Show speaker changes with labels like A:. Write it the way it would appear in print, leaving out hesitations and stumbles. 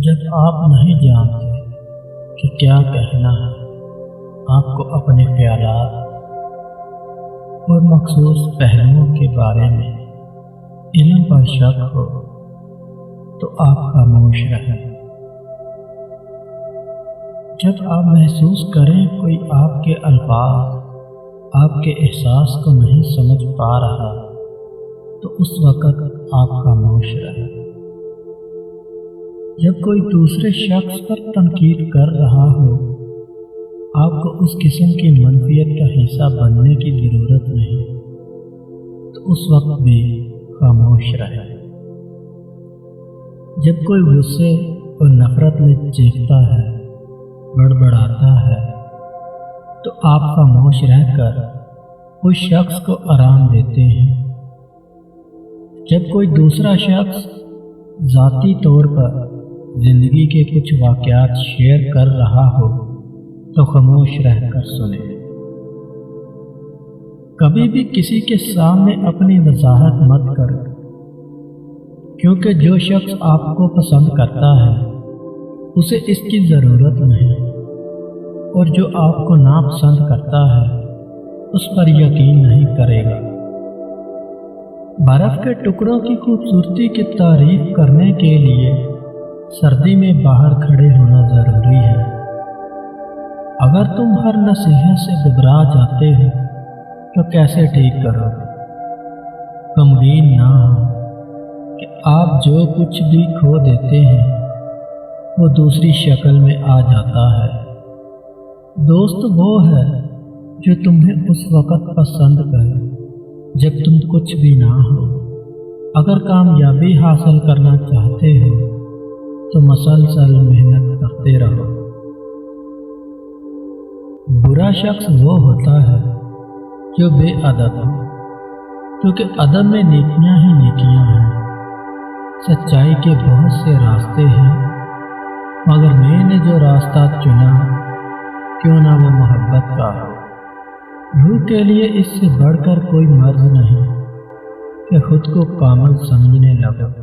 A: جب آپ نہیں جانتے کہ کیا کہنا ہے، آپ کو اپنے خیالات اور مخصوص پہلوؤں کے بارے میں علم پر شک ہو تو آپ خاموش رہیں۔ جب آپ محسوس کریں کوئی آپ کے الفاظ آپ کے احساس کو نہیں سمجھ پا رہا تو اس وقت آپ خاموش رہیں۔ جب کوئی دوسرے شخص پر تنقید کر رہا ہو، آپ کو اس قسم کی منفیت کا حصہ بننے کی ضرورت نہیں، تو اس وقت بھی خاموش رہیں۔ جب کوئی غصے اور نفرت میں چیختا ہے، بڑبڑاتا ہے، تو آپ خاموش رہ کر اس شخص کو آرام دیتے ہیں۔ جب کوئی دوسرا شخص ذاتی طور پر زندگی کے کچھ واقعات شیئر کر رہا ہو تو خاموش رہ کر سنیں۔ کبھی بھی کسی کے سامنے اپنی وضاحت مت کریں، کیونکہ جو شخص آپ کو پسند کرتا ہے اسے اس کی ضرورت نہیں، اور جو آپ کو ناپسند کرتا ہے اس پر یقین نہیں کرے گا۔ برف کے ٹکڑوں کی خوبصورتی کی تعریف کرنے کے لیے سردی میں باہر کھڑے ہونا ضروری ہے۔ اگر تم ہر نصیحت سے گھبرا جاتے ہو تو کیسے ٹھیک کرو گے؟ غمگین نہ ہو کہ آپ جو کچھ بھی کھو دیتے ہیں وہ دوسری شکل میں آ جاتا ہے۔ دوست وہ ہے جو تمہیں اس وقت پسند کرے جب تم کچھ بھی نہ ہو۔ اگر کامیابی حاصل کرنا چاہتے ہو تو مسلسل محنت کرتے رہو۔ برا شخص وہ ہوتا ہے جو بے ادب ہو، کیونکہ ادب میں نیکیاں ہی نیکیاں ہیں۔ سچائی کے بہت سے راستے ہیں، مگر میں نے جو راستہ چنا کیوں نہ وہ محبت کا ہو۔ روح کے لیے اس سے بڑھ کر کوئی مرض نہیں کہ خود کو کامل سمجھنے لگو۔